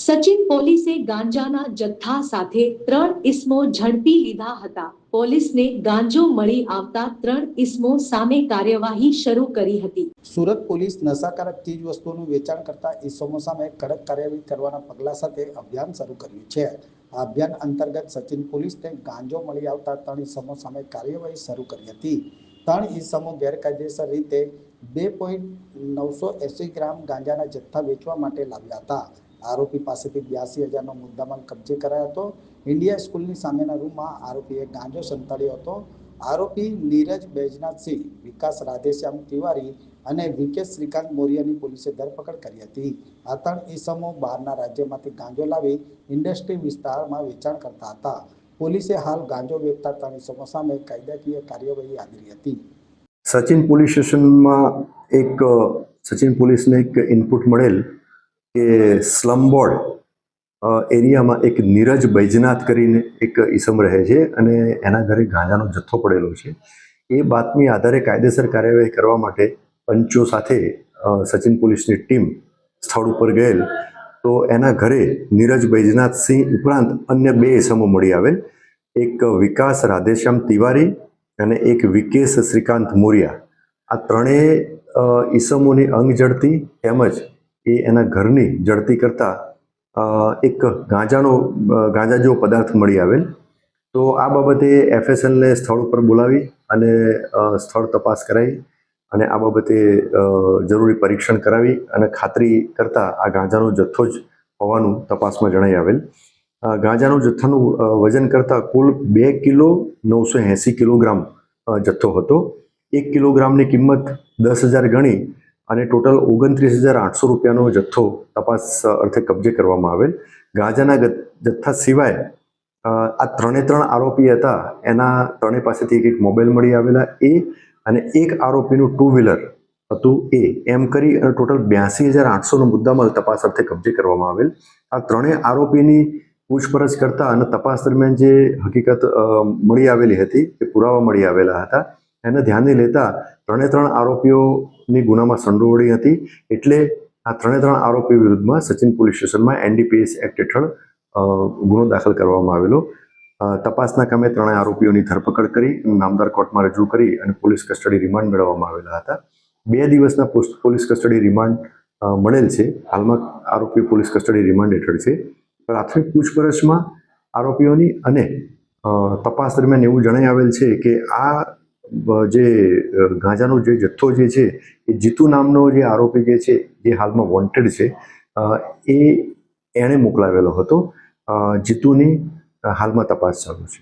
સચિન પોલીસે ગાંજાના જથ્થા સાથે 3 ઇસમો ઝડપી લીધા હતા. પોલીસને ગાંજો મળી આવતા 3 ઇસમો સામે કાર્યવાહી શરૂ કરી હતી. સુરત પોલીસ નશાકારક ચીજ વસ્તુઓનું વેચાણ કરતા ઇસમો સામે કડક કાર્યવાહી કરવાના પગલા સાથે અભિયાન શરૂ કર્યું છે. આ અભિયાન અંતર્ગત સચિન પોલીસને ગાંજો મળી આવતા 3 ઇસમો સામે કાર્યવાહી શરૂ કરી હતી. 3 ઇસમો ગેરકાયદેસર રીતે 2.980 ગ્રામ ગાંજાના જથ્થા વેચવા માટે લાવ્યા હતા. આરોપી પાસેથી 82,000નો મુદ્દામાલ કબજે કરાયો હતો. ઇન્ડિયા સ્કૂલની સામેના રૂમમાં આરોપીએ ગાંજો સંતાડ્યો હતો. આરોપી નીરજ બૈજનાથસિંહ, વિકાસ રાધેશ્યામ તિવારી અને વિકે શ્રીકાંત મોરિયાની પોલીસે ધરપકડ કરી હતી. આ 3 ઇસમો બહારના રાજ્યમાંથી ગાંજો લાવી ઇન્ડસ્ટ્રી વિસ્તારમાં વેચાણ કરતા હતા. પોલીસે હાલ ગાંજો વેચતા 3 ઇસમો સામે કાયદાકીય કાર્યવાહી આદરી હતી. સચિન પોલીસ સ્ટેશનમાં સચિન પોલીસને એક ઇનપુટ મળેલ કે સ્લમ બોર્ડ એરિયામાં એક નીરજ બૈજનાથ કરીને એક ઈસમ રહે છે અને એના ઘરે ગાંજાનો જથ્થો પડેલો છે. એ બાતમી આધારે કાયદેસર કાર્યવાહી કરવા માટે પંચો સાથે સચિન પોલીસની ટીમ સ્થળ ઉપર ગયેલ તો એના ઘરે નીરજ બૈજનાથસિંહ ઉપરાંત અન્ય 2 ઈસમો મળી આવેલ. એક વિકાસ રાધેશ્યામ તિવારી અને એક વિકેશ શ્રીકાંત મોરિયા. આ ત્રણેય ઈસમોની અંગ જડતી તેમજ એના ઘરની જડતી કરતાં એક ગાંજા જેવો પદાર્થ મળી આવેલ. તો આ બાબતે FSLને સ્થળ ઉપર બોલાવી અને સ્થળ તપાસ કરાવી અને આ બાબતે જરૂરી પરીક્ષણ કરાવી અને ખાતરી કરતાં આ ગાંજાનો જથ્થો જ હોવાનું તપાસમાં જણાઈ આવેલ. ગાંજાનું જથ્થાનું વજન કરતાં કુલ 2 કિલો 980 કિલોગ્રામ જથ્થો હતો. 1 કિલોગ્રામની કિંમત 10,000 ગણી અને ટોટલ 29,800 રૂપિયાનો જથ્થો તપાસ અર્થે કબજે કરવામાં આવેલ. ગાંજાના જથ્થા સિવાય આ 3 આરોપી હતા એના 3 પાસેથી એક મોબાઈલ મળી આવેલા અને એક આરોપીનું 2 વ્હીલર હતું એમ કરી અને ટોટલ 82,800નો મુદ્દામાલ તપાસ અર્થે કબજે કરવામાં આવેલ. આ 3 આરોપીની પૂછપરછ કરતા અને તપાસ દરમિયાન જે હકીકત મળી આવેલી હતી એ પુરાવા મળી આવેલા હતા એને ધ્યાને લેતા 3 આરોપીઓની ગુનામાં સંડોવણી હતી. એટલે આ 3 આરોપી વિરુદ્ધમાં સચિન પોલીસ સ્ટેશનમાં NDPS એક્ટ હેઠળ ગુનો દાખલ કરવામાં આવેલો. તપાસના કામે 3 આરોપીઓની ધરપકડ કરી નામદાર કોર્ટમાં રજૂ કરી અને પોલીસ કસ્ટડી રિમાન્ડ મેળવવામાં આવેલા હતા. 2 દિવસના પોલીસ કસ્ટડી રિમાન્ડ મળેલ છે. હાલમાં આરોપી પોલીસ કસ્ટડી રિમાન્ડ હેઠળ છે. પ્રાથમિક પૂછપરછમાં આરોપીઓની અને તપાસ દરમિયાન એવું જણાઈ આવેલ છે કે આ જે ગાંજાનો જે જથ્થો જે છે એ જીતુ નામનો જે આરોપી જે છે જે હાલમાં વોન્ટેડ છે એણે મોકલાવેલો હતો. જીતુની હાલમાં તપાસ ચાલુ છે.